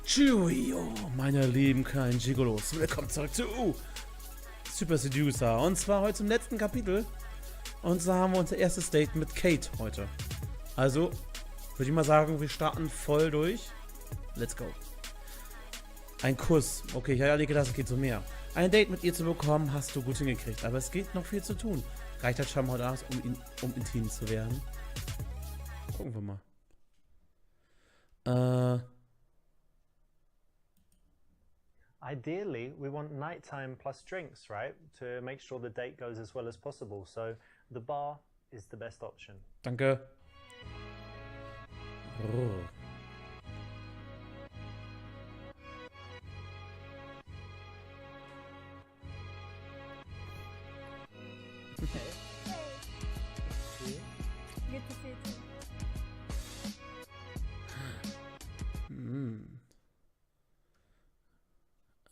Cheerio, meine lieben kleinen Gigolos. Willkommen zurück zu Super Seducer. Und zwar heute zum letzten Kapitel. Und zwar haben wir unser erstes Date mit Kate heute. Also, würde ich mal sagen, wir starten voll durch. Let's go. Ein Kuss. Okay, ich hatte gedacht, es geht so mehr. Ein Date mit ihr zu bekommen, hast du gut hingekriegt. Aber es geht noch viel zu tun. Reicht das schon heute aus, um intim zu werden? Gucken wir mal. Ideally, we want nighttime plus drinks, right? To make sure the date goes as well as possible. So the bar is the best option. Danke. Oh. Good to see you too.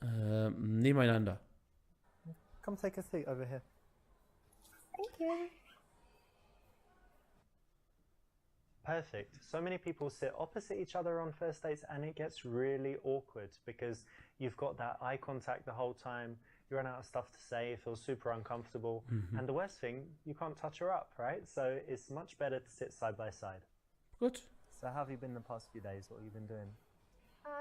Nebeneinander. Come take a seat over here. Thank you. Perfect. So many people sit opposite each other on first dates and it gets really awkward because you've got that eye contact the whole time. You run out of stuff to say, it feels super uncomfortable. And the worst thing, you can't touch her up, right? So it's much better to sit side by side. Gut. So how have you been the past few days? What have you been doing?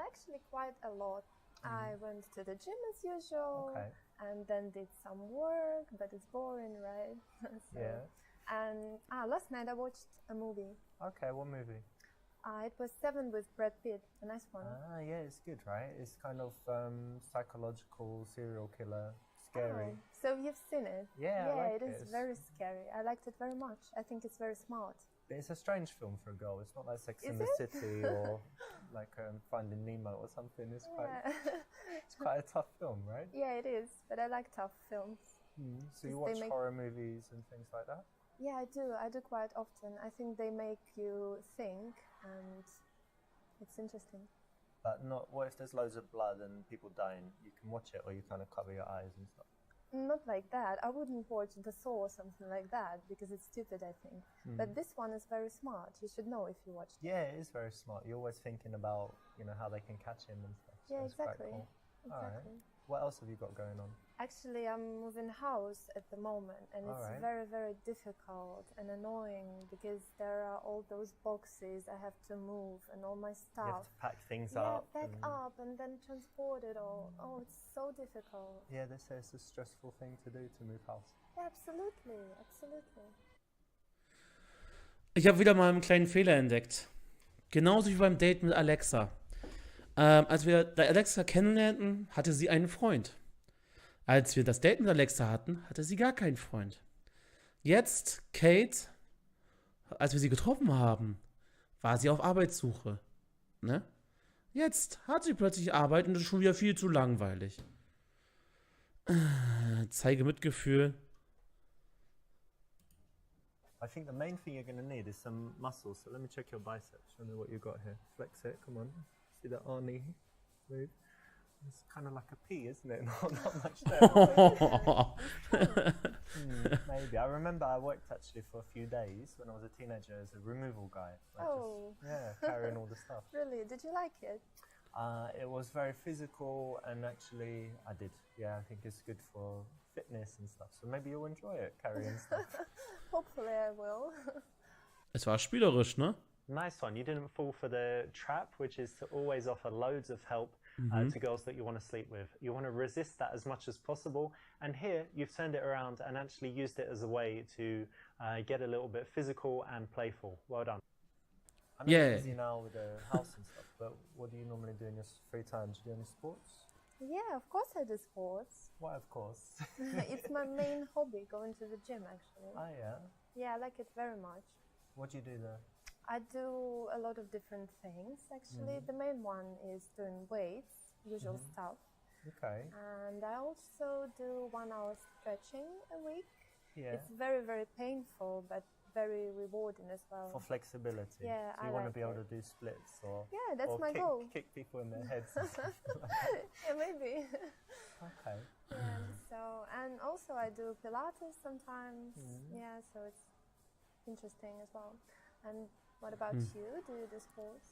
Actually, quite a lot. I went to the gym as usual, Okay. and then did some work, but it's boring, right? So, Yeah. And last night I watched a movie. Okay, what movie? It was Seven with Brad Pitt, a nice one. Yeah, it's good, right? It's kind of psychological, serial killer, scary. Oh, so you've seen it? Yeah, I like it is it. very scary. I liked it very much. I think it's very smart. But it's a strange film for a girl. It's not like Sex Is and the it? City or like Finding Nemo or something. It's Yeah. quite a tough film, right? Yeah, it is. But I like tough films. So you They watch make- horror movies and things like that? Yeah, I do. I do quite often. I think they make you think, and it's interesting. But not. What if there's loads of blood and people dying? You can watch it, or you kind of cover your eyes and stuff. Not like that. I wouldn't watch The Saw or something like that because it's stupid, I think. But this one is very smart. You should know if you watched it. Yeah, it is very smart. You're always thinking about how they can catch him and stuff. So Yeah, it's quite exactly. cool. Exactly. Alright. What else have you got going on? Actually, I'm moving house at the moment, and it's Alright. very, very difficult and annoying because there are all those boxes I have to move and all my You have stuff. to pack things Yeah, up. back and- up and then transport it all. Oh, it's so difficult. Yeah, they say it's a stressful thing to do to move house. Yeah, absolutely, absolutely. Ich habe wieder mal einen kleinen Fehler entdeckt. Genauso wie beim Date mit Alexa. Als wir Alexa kennenlernten, hatte sie einen Freund. Als wir das Date mit Alexa hatten, hatte sie gar keinen Freund. Jetzt, Kate, als wir sie getroffen haben, war sie auf Arbeitssuche. Ne? Jetzt hat sie plötzlich Arbeit und das ist schon wieder viel zu langweilig. Zeige Mitgefühl. I think the main thing you're going to need is some muscles. So let me check your biceps. Show me what you got here. Flex it. Come on. See that Arnie move? It's kind of like a P, isn't it? Not much there. Maybe. I remember I worked actually for a few days when I was a teenager as a removal guy. Like Oh. carrying all the stuff. Really? Did you like it? It was very physical and actually I did. Yeah, I think it's good for fitness and stuff. So maybe you'll enjoy it, carrying stuff. Hopefully I will. Es war spielerisch, ne? Nice one. You didn't fall for the trap, which is to always offer loads of help to girls that you want to sleep with. You want to resist that as much as possible. And here, you've turned it around and actually used it as a way to get a little bit physical and playful. Well done. I know you're busy now with the house and stuff, but what do you normally do in your free time? Do you do any sports? Yeah, of course I do sports. Why, of course. It's my main hobby, going to the gym actually. Oh, yeah. Yeah, I like it very much. What do you do there? I do a lot of different things actually. The main one is doing weights, usual stuff. Okay. And I also do 1 hour stretching a week. Yeah. It's very, very painful, but very rewarding as well. For flexibility. Yeah, so you I want like to be able it. to do splits or Yeah, that's or my kick, goal. kick people in their heads and stuff like that. Yeah, maybe. Okay. And also I do Pilates sometimes. Yeah, so it's interesting as well. And what about you? Do you do sports?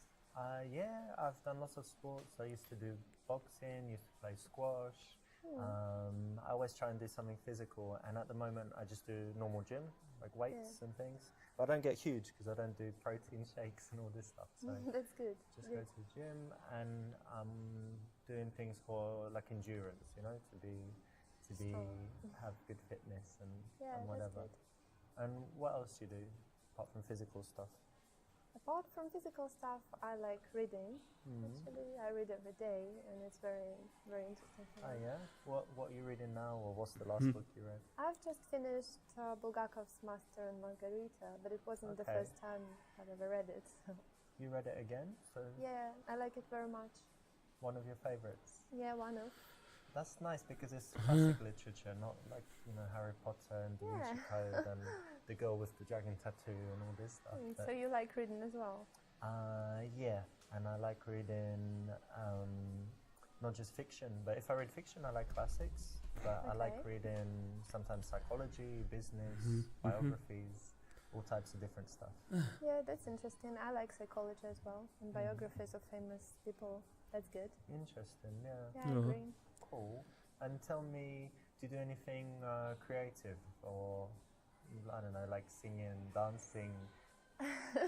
Yeah, I've done lots of sports. I used to do boxing, used to play squash. I always try and do something physical, and at the moment I just do normal gym, like weights and things. But I don't get huge because I don't do protein shakes and all this stuff. So That's good. just go to the gym, and I'm doing things for like endurance, you know, to have good fitness and whatever. That's good. And what else do you do apart from physical stuff? Apart from physical stuff, I like reading. Actually, I read every day, and it's very, very interesting for me. Oh yeah? What are you reading now, or what's the last book you read? I've just finished Bulgakov's Master and Margarita, but it wasn't the first time I've ever read it. So. You read it again? So Yeah, I like it very much. one of your favorites? Yeah, one of. That's nice because it's classic literature, not like, you know, Harry Potter and Da Vinci Code and the girl with the dragon tattoo and all this stuff. So you like reading as well? Yeah, and I like reading not just fiction, but if I read fiction, I like classics. But I like reading sometimes psychology, business, biographies, all types of different stuff. Yeah, that's interesting. I like psychology as well, and biographies of famous people. That's good. Interesting, yeah. Yeah, I agree. Cool. And tell me, do you do anything creative, or I don't know, like singing, dancing,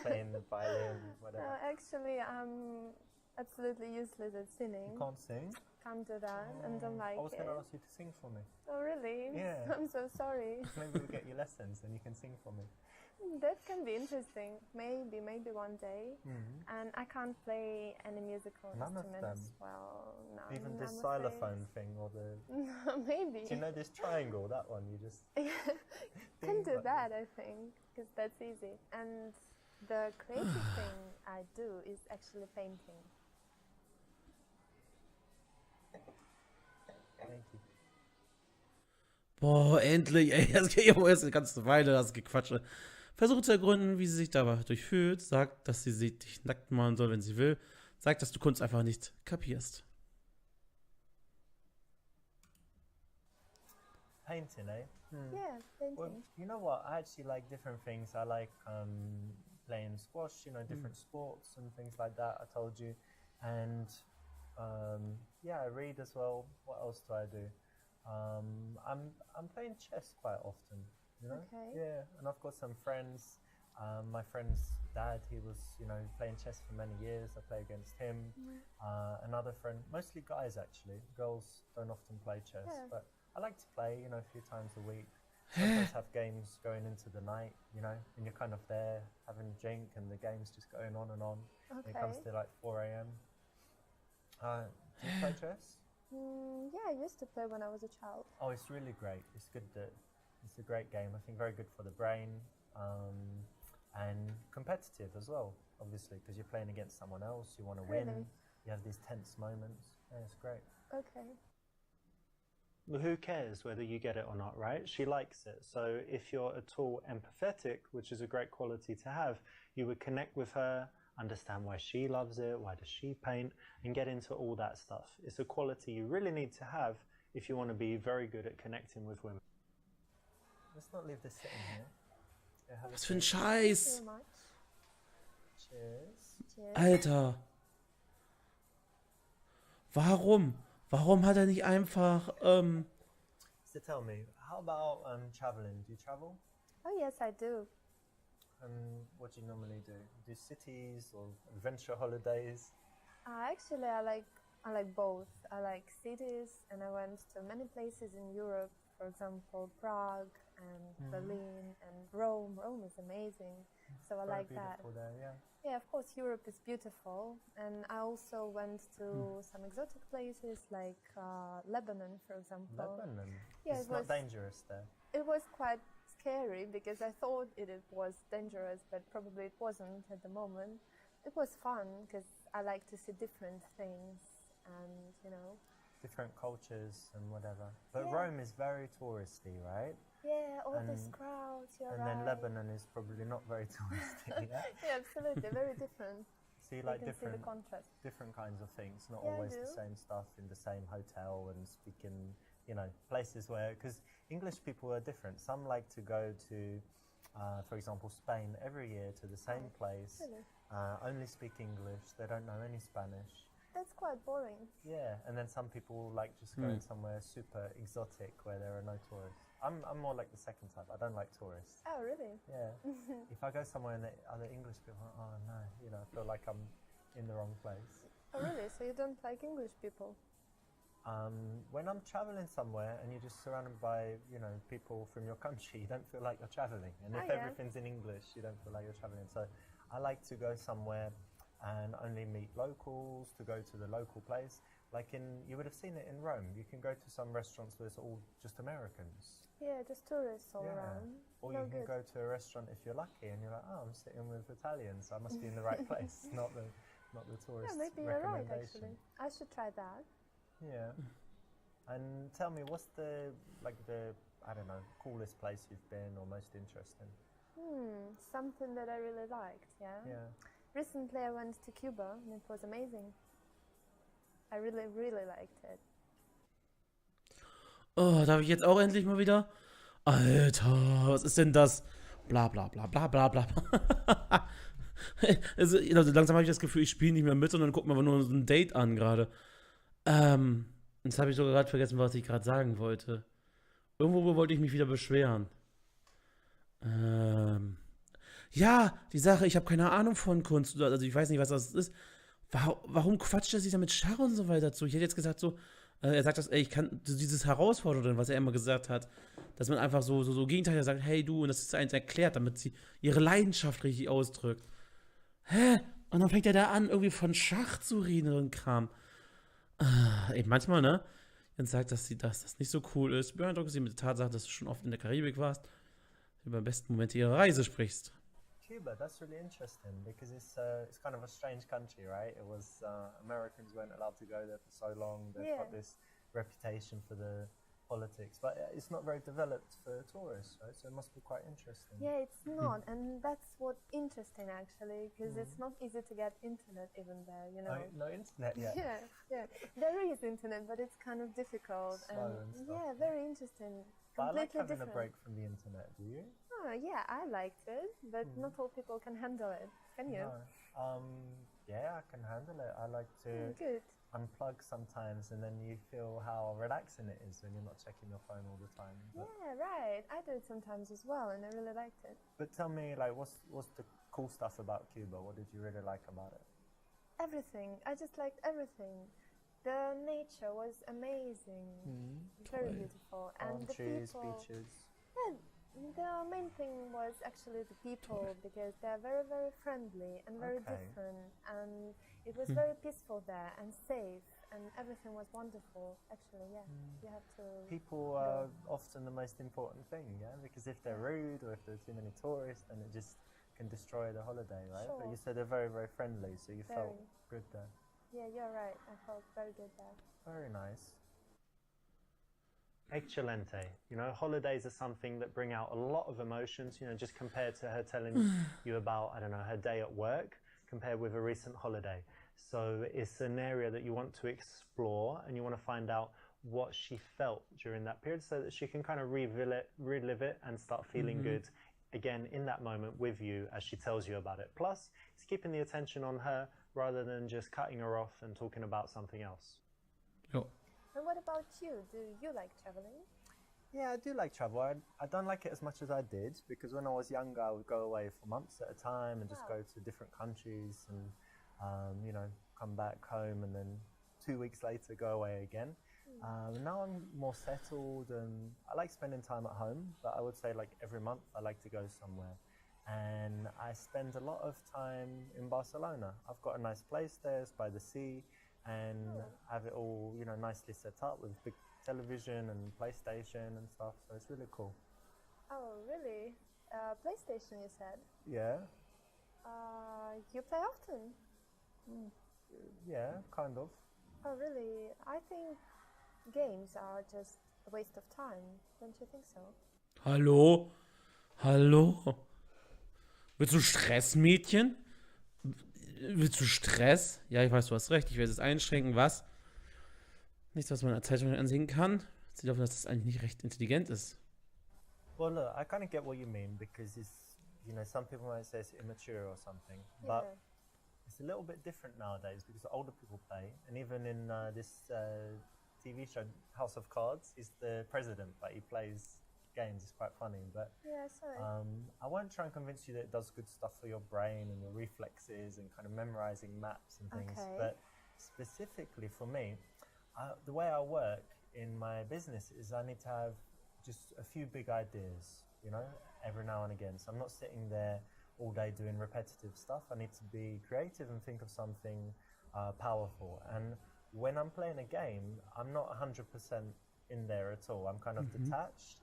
playing the violin, whatever? Actually, I'm absolutely useless at singing. You can't sing? Can't do that, and don't like I was it. going to ask you to sing for me. Oh, really? Yeah. I'm so sorry. Maybe we'll get you lessons and you can sing for me. That can be interesting. Maybe one day. And I can't play any musical None of instruments. them? Well, no. Even I'm this afraid. xylophone thing, or the... Maybe. Do you know this triangle, that one? You just... Can do like that, I think, because that's easy. And the creative thing I do is actually painting. Thank you. Boah, endlich, ey, das geht ja erst eine ganze Weile, das Gequatsche. Versucht zu ergründen, wie sie sich dabei fühlt, sagt, dass sie dich nackt malen soll, wenn sie will, sagt, dass du Kunst einfach nicht kapierst. Painting, eh? Yeah, painting. Well, you know what? I actually like different things. I like playing squash, you know, different sports and things like that, I told you. And yeah, I read as well. What else do I do? I'm playing chess quite often, you know? Okay. Yeah, and I've got some friends. My friend's dad, he was, you know, playing chess for many years. I play against him. Another friend, mostly guys actually. Girls don't often play chess, but I like to play, you know, a few times a week. Sometimes have games going into the night, you know, and you're kind of there having a drink and the game's just going on and on. Okay. It comes to like 4 a.m. Do you play chess? Yeah, I used to play when I was a child. Oh, it's really great. It's good. It's a great game. I think very good for the brain, and competitive as well. Obviously, because you're playing against someone else. You want to win. You have these tense moments. Yeah, it's great. Okay. Well, who cares whether you get it or not, right? She likes it. So if you're at all empathetic, which is a great quality to have, you would connect with her, understand why she loves it, why does she paint, and get into all that stuff. It's a quality you really need to have if you want to be very good at connecting with women. Let's not leave this sitting here. Yeah, Was für ein Scheiß! Thank you very much. Cheers. Cheers. Alter! Warum? Warum hat er nicht einfach, So tell me, how about traveling? Do you travel? Oh yes, I do. What do you normally do? Do cities or adventure holidays? Actually, I like both. I like cities, and I went to many places in Europe. For example, Prague and Berlin and Rome. Rome is amazing, so I like that. There, yeah. Yeah, of course, Europe is beautiful, and I also went to some exotic places like Lebanon, for example. Lebanon? Yeah, it's not dangerous there. It was quite scary because I thought it was dangerous, but probably it wasn't at the moment. It was fun because I like to see different things and, you know. Different cultures and whatever. But Rome is very touristy, right? Yeah, all these crowds, you're right. And then Lebanon is probably not very touristy. Yeah, absolutely, very different. So you like can see the contrast. different kinds of things, not Yeah, I always do. the same stuff in the same hotel and speaking, you know, places where, because English people are different. Some like to go to for example, Spain every year to the same place, Really? only speak English, they don't know any Spanish. That's quite boring. Yeah, and then some people like just going somewhere super exotic where there are no tourists. I'm more like the second type. I don't like tourists. Oh, really? Yeah. If I go somewhere and there are other English people, oh no, you know, I feel like I'm in the wrong place. Oh, really? So you don't like English people? When I'm traveling somewhere and you're just surrounded by, you know, people from your country, you don't feel like you're traveling. And if everything's in English, you don't feel like you're traveling. So I like to go somewhere and only meet locals, to go to the local place. Like you would have seen it in Rome. You can go to some restaurants where it's all just Americans. Yeah, just tourists all around. Or you can go to a restaurant if you're lucky and you're like, oh, I'm sitting with Italians, so I must be in the right place, not the tourist. Yeah, maybe you're right, actually. I should try that. Yeah. And tell me, what's the I don't know, coolest place you've been or most interesting? Something that I really liked, yeah? Recently I went to Cuba and it was amazing. I really, really liked it. Oh, darf ich jetzt auch endlich mal wieder? Alter, was ist denn das? Bla bla bla bla bla bla. Also langsam habe ich das Gefühl, ich spiele nicht mehr mit, sondern gucke mir nur so ein Date an gerade. Jetzt habe ich sogar gerade vergessen, was ich gerade sagen wollte. Irgendwo wollte ich mich wieder beschweren. Ja, die Sache, ich habe keine Ahnung von Kunst. Also ich weiß nicht, was das ist. Warum quatscht er sich da mit Schach und so weiter zu? Ich hätte jetzt gesagt so, er sagt das, ey, ich kann dieses Herausfordern, was er immer gesagt hat, dass man einfach so gegenteilig sagt, hey du, und das ist eins erklärt, damit sie ihre Leidenschaft richtig ausdrückt. Hä? Und dann fängt er da an, irgendwie von Schach zu reden und Kram. Eben manchmal, ne? Dann sagt, dass das nicht so cool ist. Beeindruckt sie mit der Tatsache, dass du schon oft in der Karibik warst, über besten Momente ihrer Reise sprichst. Cuba, that's really interesting because it's kind of a strange country, right? It was Americans weren't allowed to go there for so long. They've got this reputation for the politics, but it's not very developed for tourists, right? So it must be quite interesting. Yeah, it's not, and that's what's interesting actually, because it's not easy to get internet even there, you know. No internet yet. Yeah. There is internet, but it's kind of difficult. Slow and stuff. Yeah, very interesting. But I like having different. a break from the internet. Do you? Oh, yeah, I liked it, but not all people can handle it. Can you? No. Yeah, I can handle it. I like to Good. unplug sometimes, and then you feel how relaxing it is when you're not checking your phone all the time. But Yeah, right. I do it sometimes as well, and I really liked it. But tell me, like, what's the cool stuff about Cuba? What did you really like about it? Everything. I just liked everything. The nature was amazing. Very beautiful. And the Trees, people. beaches. Yeah, the main thing was actually the people, because they're very, very friendly and very different. And it was very peaceful there and safe, and everything was wonderful. Actually, yeah, you have to. People are often the most important thing, yeah? Because if they're rude or if there are too many tourists, then it just can destroy the holiday, right? Sure. But you said they're very, very friendly, so you felt good there. Yeah, you're right. I felt very good there. Very nice. Excelente. You know, holidays are something that bring out a lot of emotions, you know, just compared to her telling you about, I don't know, her day at work, compared with a recent holiday. So it's an area that you want to explore, and you want to find out what she felt during that period, so that she can kind of relive it and start feeling good again in that moment with you as she tells you about it. Plus, it's keeping the attention on her rather than just cutting her off and talking about something else. Jo. And what about you? Do you like traveling? Yeah, I do like travel. I don't like it as much as I did, because when I was younger, I would go away for months at a time and just go to different countries and, you know, come back home and then 2 weeks later go away again. Now I'm more settled and I like spending time at home, but I would say like every month I like to go somewhere. And I spend a lot of time in Barcelona. I've got a nice place there, it's by the sea, and have it all, you know, nicely set up with big television and PlayStation and stuff, so it's really cool. Oh, really? PlayStation, you said? Yeah. You play often? Yeah, kind of. Oh, really? I think games are just a waste of time. Don't you think so? Hallo? Hallo? Willst du Stress, Mädchen? Willst du Stress? Ja, ich weiß, du hast recht. Ich werde es einschränken. Was? Nichts, was man in der Zeitung ansehen kann. Sieht davon, dass das eigentlich nicht recht intelligent ist. Well, look, I kind of get what you mean, because it's you know, some people might say it's immature or something, but it's a little bit different nowadays because older people play, and even in this TV show, House of Cards, he's the president, but he plays games. It's quite funny, but I won't try and convince you that it does good stuff for your brain and your reflexes and kind of memorizing maps and things. But specifically for me, the way I work in my business is I need to have just a few big ideas, you know, every now and again. So I'm not sitting there all day doing repetitive stuff. I need to be creative and think of something powerful. And when I'm playing a game, I'm not 100% in there at all. I'm kind of detached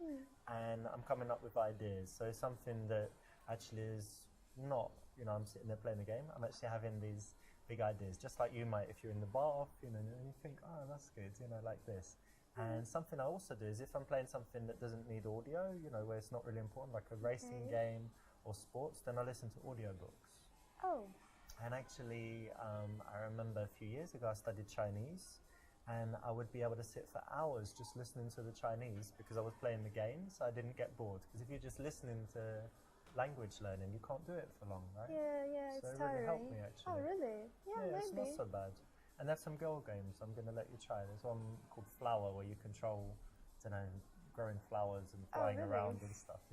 and I'm coming up with ideas. So it's something that actually is not, you know, I'm sitting there playing a game. I'm actually having these big ideas, just like you might if you're in the bath, you know, and you think, oh, that's good, you know, like this. And something I also do is if I'm playing something that doesn't need audio, you know, where it's not really important, like a racing game or sports, then I listen to audiobooks. And actually, I remember a few years ago, I studied Chinese, and I would be able to sit for hours just listening to the Chinese because I was playing the game, so I didn't get bored. Because if you're just listening to language learning, you can't do it for long, right? Yeah, so it's it really tiring. helped me, actually. Oh, really? Yeah, it's maybe. not so bad. And there's some girl games I'm going to let you try. There's one called Flower where you control, I don't know, growing flowers and flying around and stuff,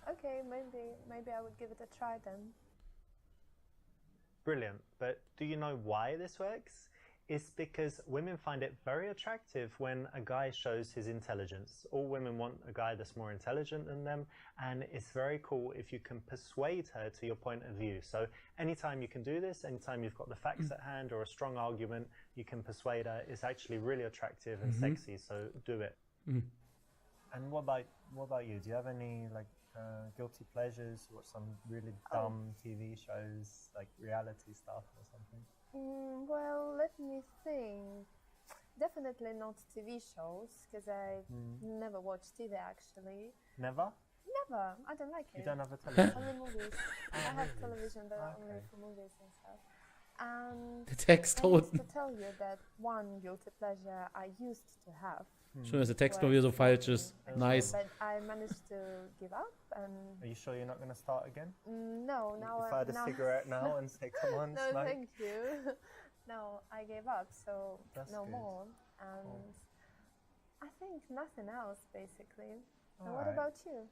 Okay, maybe I would give it a try then. Brilliant. But do you know why this works? It's because women find it very attractive when a guy shows his intelligence. All women want a guy that's more intelligent than them, and it's very cool if you can persuade her to your point of view. So anytime you can do this, anytime you've got the facts at hand or a strong argument, you can persuade her. It's actually really attractive and sexy, so do it. And what about you? Do you have any like guilty pleasures? You watch some really dumb TV shows, like reality stuff or something? Well, let me think. Definitely not TV shows, because I never watch TV actually. Never? Never. I don't like it. You don't have a television? Only movies. I have television, but only for movies and stuff. And Der Text I used unten. to tell you that one guilty pleasure I used to have. Schön, dass der Text mal wieder so falsch ist. Nice. But I managed to give up. And Are you sure you're not going to start again? no, now If I had a cigarette now and say, come on, No, smoke. thank you. No, I gave up, so That's no good. more. And I think nothing else, basically. And what Alright. about you?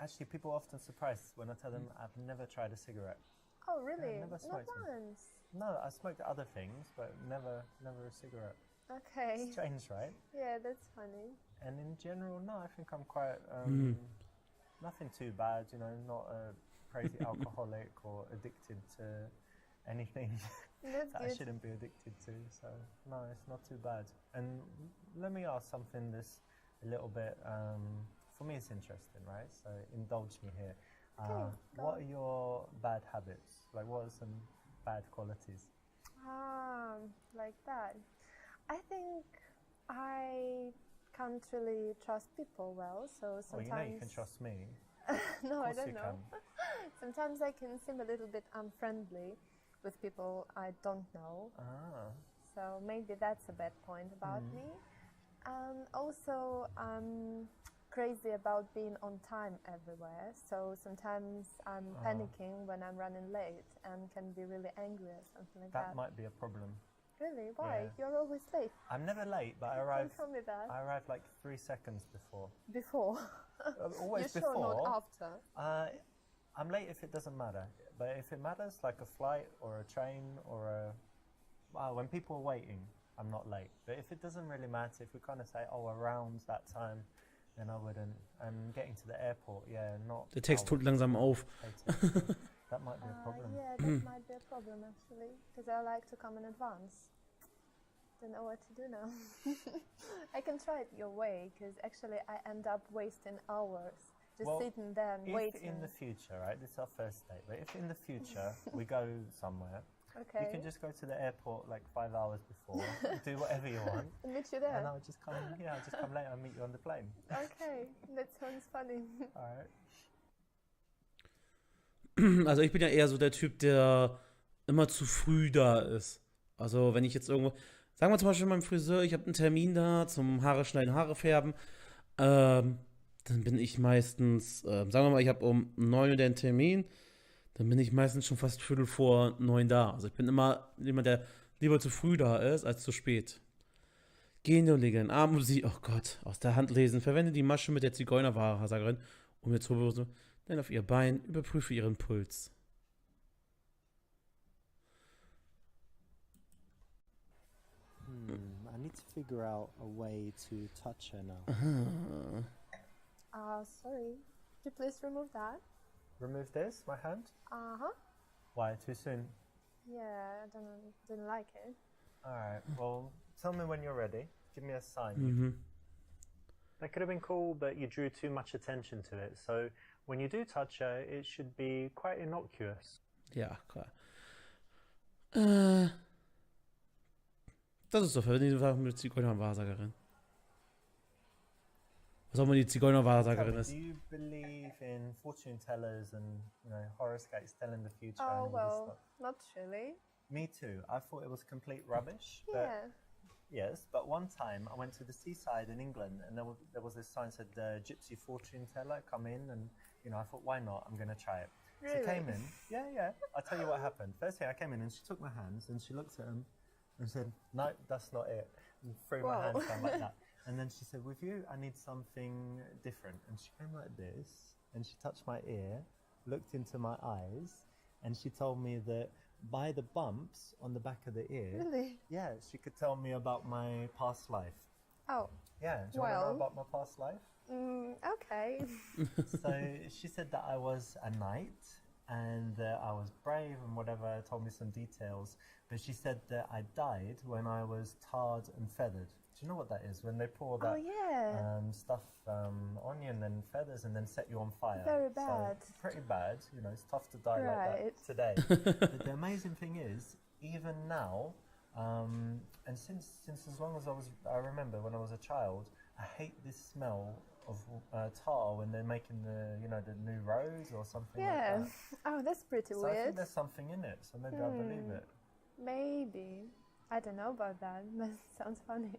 Actually, people are often surprised when I tell them I've never tried a cigarette. Oh, really? never Not smoked them. once. No, I smoked other things, but never a cigarette. Okay. It's strange, right? Yeah, that's funny. And in general, no, I think I'm quite, nothing too bad, you know, not a crazy alcoholic or addicted to anything That's that I good. shouldn't be addicted to. So, no, it's not too bad. And let me ask something that's a little bit, for me it's interesting, right? So indulge me here. Okay, go What on. are your bad habits? Like, what are some bad qualities? Like that. I think I can't really trust people well, so Well, sometimes... you know you can trust me. No, I Of course don't you know. Sometimes I can seem a little bit unfriendly with people I don't know. So maybe that's a bad point about me. And also, I'm crazy about being on time everywhere. So sometimes I'm panicking when I'm running late and can be really angry or something like that. That might be a problem. Really? Why? Yeah. You're always late. I'm never late, but I Don't arrive. tell me that. I arrive like 3 seconds before. Before. Always You're before. sure not after? I'm late if it doesn't matter, but if it matters, like a flight or a train or when people are waiting, I'm not late. But if it doesn't really matter, if we kind of say, oh, around that time, then I wouldn't. And getting to the airport, not. Der Text tut hours langsam auf. later. That might be a problem. Yeah, that might be a problem actually, because I like to come in advance. Don't know what to do now. I can try it your way, because actually I end up wasting hours just Well, sitting there and If waiting. in the future, right, this is our first date, but if in the future we go somewhere, Okay. you can just go to the airport like 5 hours before, do whatever you want, And meet you and there. I'll just come, I'll just come later and meet you on the plane. Okay, that sounds funny. Alright. Also ich bin ja eher so der Typ, der immer zu früh da ist. Also wenn ich jetzt irgendwo, sagen wir zum Beispiel beim Friseur, ich habe einen Termin da zum Haare schneiden, Haare färben, dann bin ich meistens, sagen wir mal, ich habe um 9 Uhr den Termin, dann bin ich meistens schon fast Viertel vor 9 da. Also ich bin immer jemand, der lieber zu früh da ist, als zu spät. Gehen und legen, Armmusik, oh Gott, aus der Hand lesen, verwende die Masche mit der Zigeunerwahrsagerin, um mir zu bewussten, dann auf ihr Bein, überprüfe ihren Puls. I need to figure out a way to touch her now. Sorry. Could you please remove that? Remove this, my hand? Uh-huh. Why, too soon? Yeah, didn't like it. Alright, well, tell me when you're ready. Give me a sign. Mhm. That could have been cool, but you drew too much attention to it. So when you do touch her, it should be quite innocuous. Ja, klar. Das ist doch verwende die Sache mit Zigeunerwahrsagerin. Was auch immer die Zigeunerwahrsagerin ist. Do you believe in fortune tellers and horoscopes telling the future? Oh, and all this well, stuff? not really. Me too. I thought it was complete rubbish. But Yeah. yes, but one time I went to the seaside in England, and there was this sign said gypsy fortune teller, come in, and I thought, why not? I'm going to try it. Really? She came in. Yeah. I'll tell you what happened. First thing, I came in and she took my hands and she looked at them and said, no, that's not it. And threw my hands down like that. And then she said, with you, I need something different. And she came like this, and she touched my ear, looked into my eyes, and she told me that by the bumps on the back of the ear, Really? yeah, she could tell me about my past life. Oh. Yeah, do you want to know Well. about my past life? Okay. So she said that I was a knight and that I was brave and whatever, told me some details. But she said that I died when I was tarred and feathered. Do you know what that is? When they pour that Oh, yeah. stuff, onion and feathers, and then set you on fire. Very bad. So, pretty bad. It's tough to die like Right. that today. But the amazing thing is, even now, and since as long as I remember when I was a child, I hate this smell of tar when they're making the new rose or something Yeah. like that. Oh, that's pretty So I think weird. there's something in it, so maybe I believe it. Maybe. I don't know about that, but it sounds funny.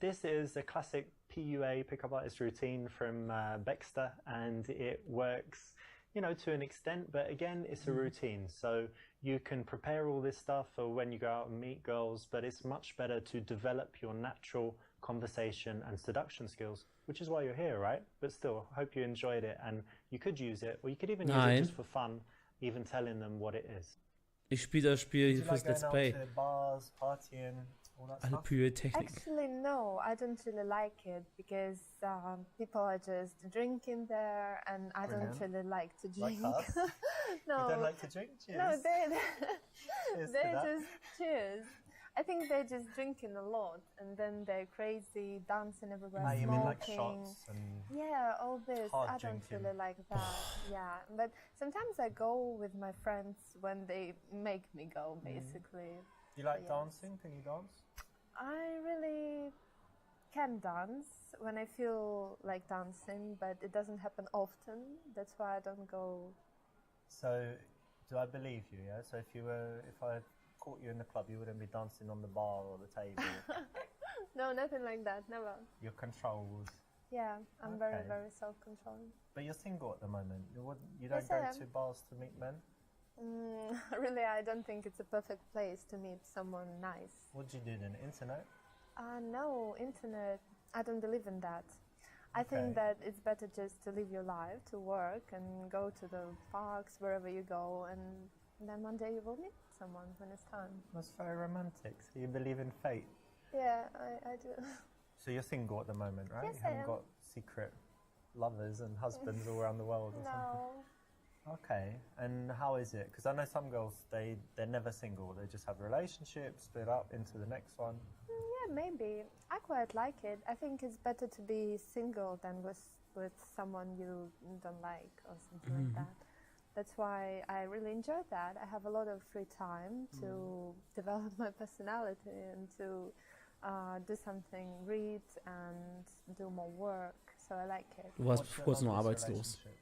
This is a classic PUA, pickup artist routine from Baxter, and it works, to an extent, but again, it's a routine. So you can prepare all this stuff for when you go out and meet girls, but it's much better to develop your natural conversation and seduction skills, which is why you're here, right? But still, I hope you enjoyed it, and you could use it, or you could even use it just for fun, even telling them what it is. Ich spiele das Spiel Do hier you fürs like Let's going Play. out to bars, partying, all that Alle stuff? Pyrotechniken. Actually, no, I don't really like it because people are just drinking there, and I Brilliant. don't really like to Like drink. us? No, You don't like to drink? Cheers. no, Cheers to they that. just cheers. I think they're just drinking a lot, and then they're crazy, dancing everywhere, Ah, you smoking. mean like shots and... Yeah, all this. Hard I don't drinking. really like that. Yeah, but sometimes I go with my friends when they make me go, basically. You like Yes. dancing? Can you dance? I really can dance when I feel like dancing, but it doesn't happen often. That's why I don't go. So, do I believe you, yeah? So if I caught you in the club, you wouldn't be dancing on the bar or the table. No, nothing like that. Never. You're controlled. Yeah, I'm very, Okay. very self-controlled. But you're single at the moment. You don't Yes, go I am. to bars to meet men? Really, I don't think it's a perfect place to meet someone nice. What do you do then? Internet? No, internet. I don't believe in that. I Okay. think that it's better just to live your life, to work, and go to the parks wherever you go, and then one day you will meet someone when it's time. That's very romantic. So you believe in fate. Yeah, I do. So you're single at the moment, right? Yes, You I haven't am. got secret lovers and husbands all around the world or something? No. Okay. And how is it? Because I know some girls, they're never single. They just have relationships, split up into the next one. Yeah, maybe. I quite like it. I think it's better to be single than with someone you don't like or something like that. That's why I really enjoy that. I have a lot of free time to develop my personality and to do something, read and do more work. So I like it. Du warst What's vor your kurzem noch longest arbeitslos. relationship?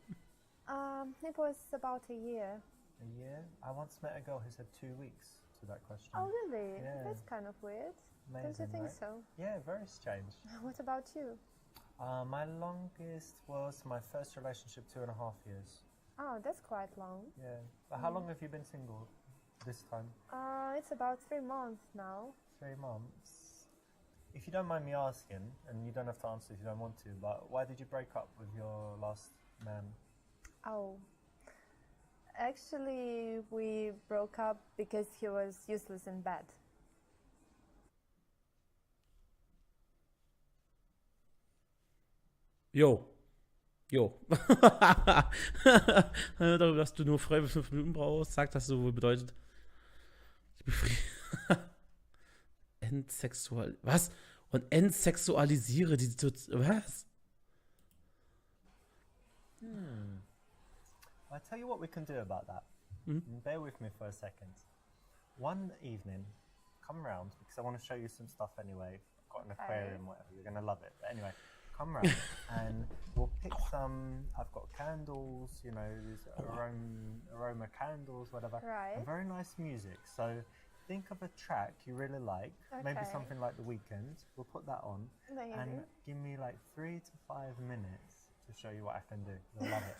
It was about a year. A year? I once met a girl who said 2 weeks to that question. Oh, really? Yeah. That's kind of weird. Don't you Amazing, think right? so? Yeah, very strange. What about you? My longest was my first relationship, 2.5 years. Oh, that's quite long. Yeah. But how long have you been single this time? It's about 3 months now. 3 months. If you don't mind me asking, and you don't have to answer if you don't want to, but why did you break up with your last man? Oh, actually, we broke up because he was useless in bed. Jo. Darüber, dass du nur frei bis 5 Minuten brauchst, sagt das so wohl bedeutet. Was? Und entsexualisiere die Situation. Was? I'll tell you what we can do about that. Bear with me for a second. One evening, come round, because I want to show you some stuff anyway. I've got an aquarium, whatever, you're going to love it. But anyway, come round and we'll pick some, I've got candles, you know, these aroma candles, whatever. Right. And very nice music. So think of a track you really like, maybe something like The Weeknd. We'll put that on. Amazing. And give me like 3 to 5 minutes to show you what I can do. You'll love it.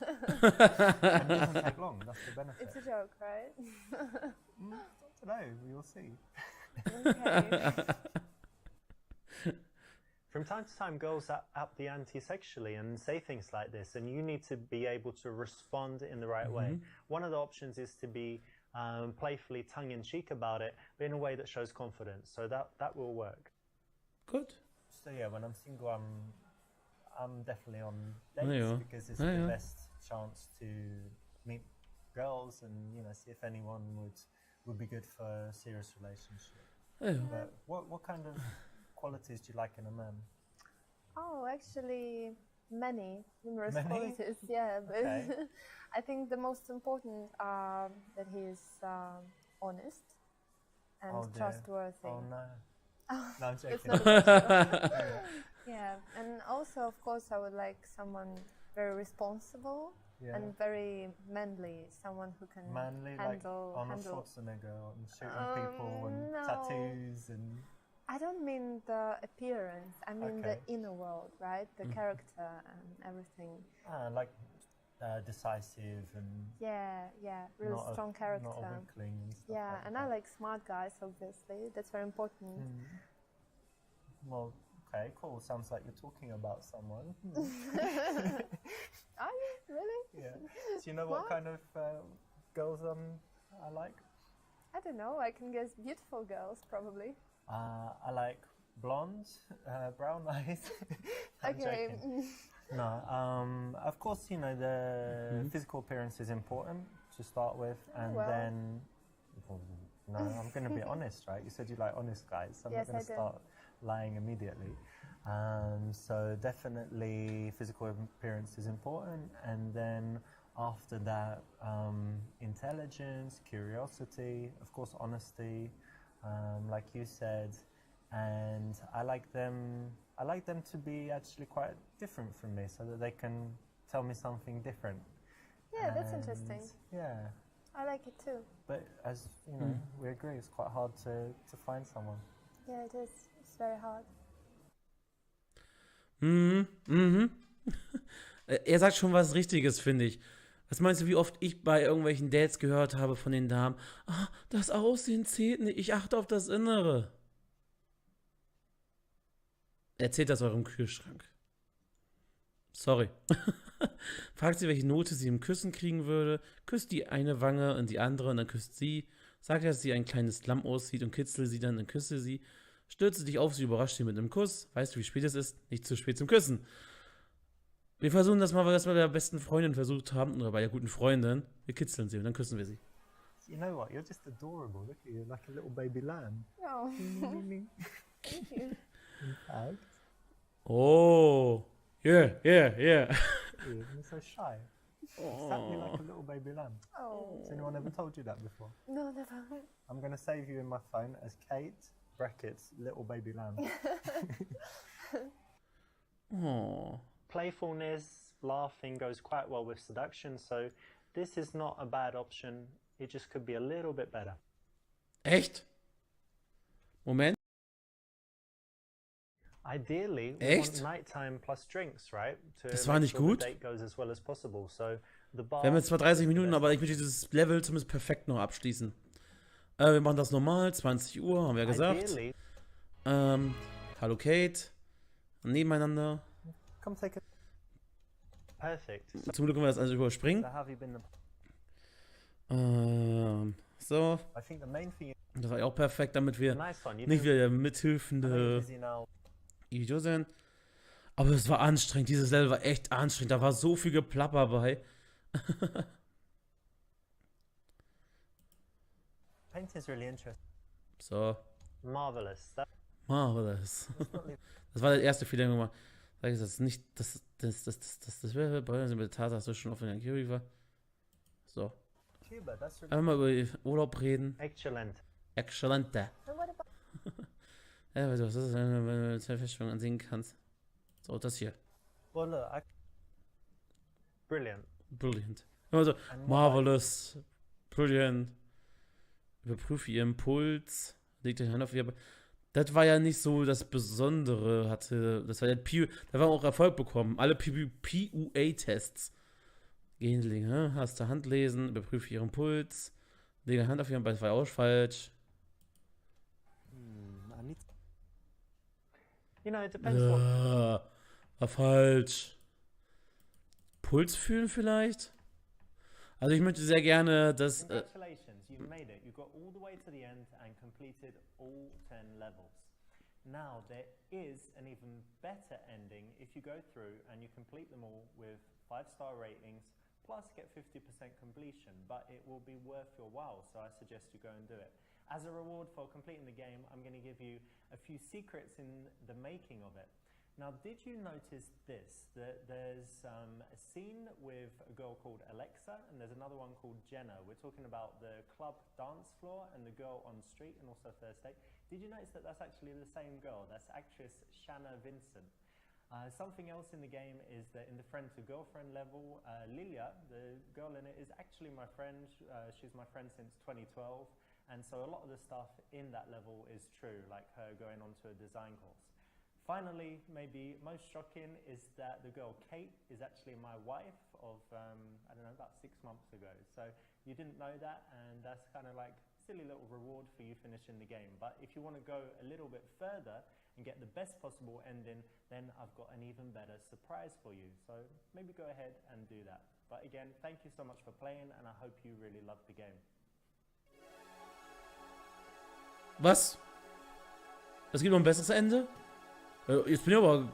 And it doesn't take long, that's the benefit. It's a joke, right? I don't know, you'll see. Okay. From time to time, girls up the ante sexually and say things like this, and you need to be able to respond in the right way. One of the options is to be playfully tongue-in-cheek about it, but in a way that shows confidence. So that will work. Good. So yeah, when I'm single, I'm definitely on dates because it's the best chance to meet girls and, you know, see if anyone would be good for a serious relationship. But what kind of qualities do you like in a man? Oh, actually, numerous Many? qualities. Yeah, but Okay. I think the most important are that he is honest and Oh, dear. trustworthy. Oh no. No, I'm joking. It's not emotional. Yeah, and also, of course, I would like someone very responsible Yeah. and very manly, someone who can Manly, like handle. Arnold Schwarzenegger and shooting people and no. tattoos and... I don't mean the appearance. I mean the Okay. inner world, right? The character and everything. like decisive and Yeah, really not strong a, character. not a weakling and stuff Yeah, like and that. I like smart guys, obviously. That's very important. Well, okay, cool. Sounds like you're talking about someone. Are you really? Yeah. Do you know what kind of girls I like? I don't know. I can guess beautiful girls, probably. I like blonde, brown eyes. I'm Okay. joking. No, of course, you know, the physical appearance is important to start with, and well. then, no, I'm going to be honest, right? You said you like honest guys, so I'm Yes, not going I to do. start lying immediately. So definitely physical appearance is important, and then after that, intelligence, curiosity, of course, honesty, like you said, and I like them to be actually quite different from me, so that they can tell me something different. Yeah, that's And, interesting. Yeah, I like it too. but as you know, we agree, it's quite hard to find someone. Yeah, it is. It's very hard. Er sagt schon was Richtiges, finde ich. Was meinst du, wie oft ich bei irgendwelchen Dates gehört habe von den Damen? Ah, das Aussehen zählt nicht, ich achte auf das Innere. Erzählt das eurem Kühlschrank. Sorry. Fragt sie, welche Note sie im Küssen kriegen würde. Küsst die eine Wange und die andere und dann küsst sie. Sagt, dass sie ein kleines Lamm aussieht und kitzelt sie dann küsse sie. Stürze dich auf sie, überrascht sie mit einem Kuss. Weißt du, wie spät es ist? Nicht zu spät zum Küssen. Wir versuchen das mal, weil wir das bei der besten Freundin versucht haben, oder bei der guten Freundin. Wir kitzeln sie und dann küssen wir sie. You know what? You're just adorable. Look at you, like a little baby lamb. Oh, thank you. In fact, Oh, yeah. you're so shy. Exactly like a little baby lamb. Oh, Has anyone ever told you that before? no, never. I'm going to save you in my phone as Kate, brackets, little baby lamb. Oh. Playfulness, laughing goes quite well with seduction, so this is not a bad option. It just could be a little bit better. Echt? Moment. Ideally, we Echt? want nighttime plus drinks, right? To Das war make nicht sure the gut. date goes as well as possible. So the bar Wir haben jetzt zwar 30 is the Minuten, best aber ich möchte dieses Level zumindest perfekt noch abschließen. Wir machen das normal, 20 Uhr, haben wir ja gesagt. Ideally, Hallo Kate. Nebeneinander. come take a perfect. Zum Glück können wir das alles überspringen. So have you been? So. I think the main thing. Das war ja auch perfekt, damit wir Nice one. nicht wieder der mithilfende Idiot sind. Aber es war anstrengend. Dieses Level war echt anstrengend. Da war so viel Geplapper bei. Painting is really interesting. So. Marvelous. Marvelous. Das war der erste Fehler, den wir gemacht haben. Sag ich das nicht, das wäre bei uns mit der Tatsache, dass du schon auf der Kirche war. So. Cuba, that's really Einfach mal über Urlaub reden. excellent. Exzellente. And what about Ja, weißt du, was das ist, wenn du zwei Feststellungen ansehen kannst. So, das hier. Well, look, brilliant. Brilliant. Also, marvelous. Brilliant. Überprüfe Ihren Puls. Legt die Hand auf ihr. Das war ja nicht so das Besondere, hatte. Das war der da war auch Erfolg bekommen. Alle PUA-Tests. Gehen Sie, ne? Hast du Hand lesen, überprüfe Ihren Puls. Lege Hand auf Ihren Bein, das war auch falsch. You know, it depends what. War falsch. Puls fühlen vielleicht? Also ich möchte sehr gerne, dass... Congratulations, you made it. You got all the way to the end and completed all 10 levels. Now, there is an even better ending if you go through and you complete them all with 5-star ratings, plus get 50% completion, but it will be worth your while, so I suggest you go and do it. As a reward for completing the game, I'm going to give you a few secrets in the making of it. Now, did you notice this? That there's a scene with a girl called Alexa, and there's another one called Jenna. We're talking about the club dance floor and the girl on the street, and also first date. Did you notice that that's actually the same girl? That's actress Shanna Vincent. Something else in the game is that in the friend to girlfriend level, Lilia, the girl in it, is actually my friend. She's my friend since 2012. And so a lot of the stuff in that level is true, like her going on to a design course. Finally, maybe most shocking is that the girl Kate is actually my wife of, I don't know, about 6 months ago. So you didn't know that, and that's kind of like a silly little reward for you finishing the game. But if you want to go a little bit further and get the best possible ending, then I've got an even better surprise for you. So maybe go ahead and do that. But again, thank you so much for playing, and I hope you really love the game. Was? Es gibt noch ein besseres Ende? Jetzt bin ich aber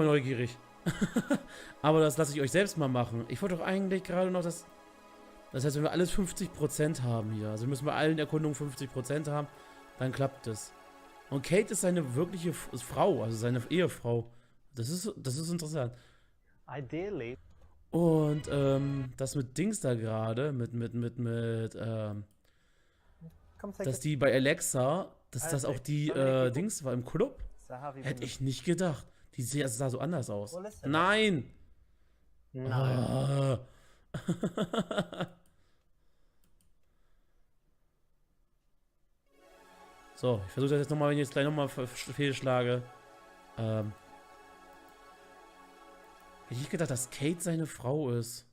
neugierig. Aber das lasse ich euch selbst mal machen. Ich wollte doch eigentlich gerade noch das... Das heißt, wenn wir alles 50% haben hier, also müssen wir allen Erkundungen 50% haben, dann klappt es. Und Kate ist seine wirkliche Frau, also seine Ehefrau. Das ist interessant. Ideally. Und das mit Dings da gerade, dass die bei Alexa, dass das auch die Dings war im Club, hätte ich nicht gedacht. Die sah so anders aus. Nein! No. So, ich versuche das jetzt nochmal, wenn ich jetzt gleich nochmal fehlschlage. Hätte ich nicht gedacht, dass Kate seine Frau ist.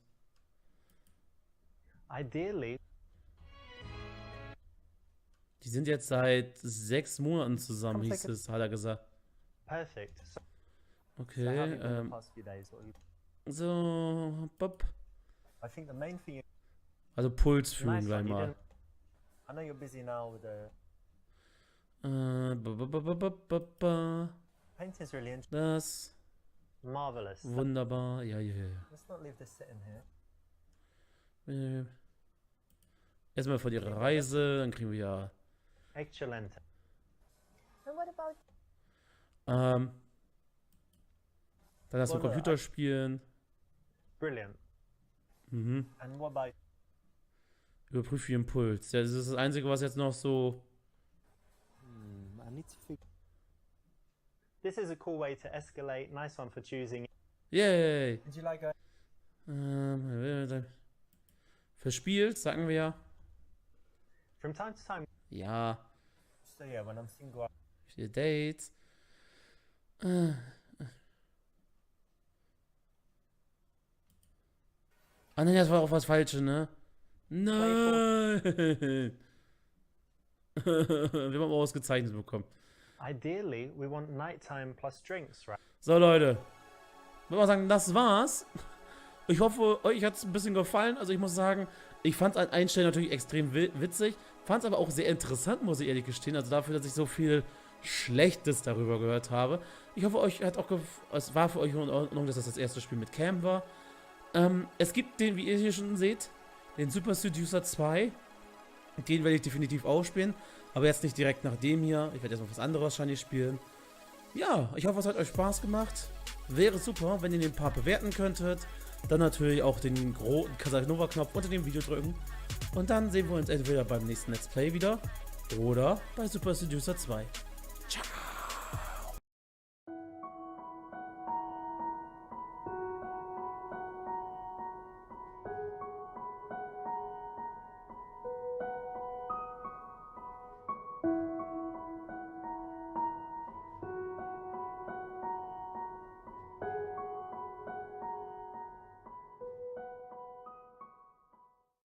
Ideally. Die sind jetzt seit 6 Monaten zusammen, hieß es, hat er gesagt. Perfect. Okay, so, Bob. I think the main thing. Also Puls fühlen Nice gleich one, you mal. didn't- I know you're busy now with the painting is really interesting. Das, Marvelous. wunderbar, ja. Let's not leave this sitting here. Erstmal von ihrer Reise, dann kriegen wir ja, Excellent. and what about dann das mit Computerspielen, Brilliant. mhm. And what about Überprüfe ihren Puls. Ja, das ist das Einzige, was jetzt noch so, I need to figure. This is a cool way to escalate. Nice one for choosing. yay, Did you like a verspielt, sagen wir ja. from time to time? Ja, So yeah, when I'm single, viele Dates. Ah ne, das war auch was Falsches, ne? Nein! Wir haben auch ausgezeichnet bekommen. Ideally, we want nighttime plus drinks, right? So, Leute. Ich würde mal sagen, das war's. Ich hoffe, euch hat es ein bisschen gefallen. Also ich muss sagen, ich fand es an einigen Stellen natürlich extrem witzig. Fand es aber auch sehr interessant, muss ich ehrlich gestehen. Also dafür, dass ich so viel Schlechtes darüber gehört habe. Ich hoffe, euch hat auch es war für euch in Ordnung, dass das erste Spiel mit Cam war. Es gibt den, wie ihr hier schon seht, den Super Seducer 2. Den werde ich definitiv auch spielen. Aber jetzt nicht direkt nach dem hier. Ich werde jetzt noch was anderes wahrscheinlich spielen. Ja, ich hoffe, es hat euch Spaß gemacht. Wäre super, wenn ihr den Part bewerten könntet. Dann natürlich auch den Profi-Casanova-Knopf unter dem Video drücken. Und dann sehen wir uns entweder beim nächsten Let's Play wieder oder bei Super Seducer 2.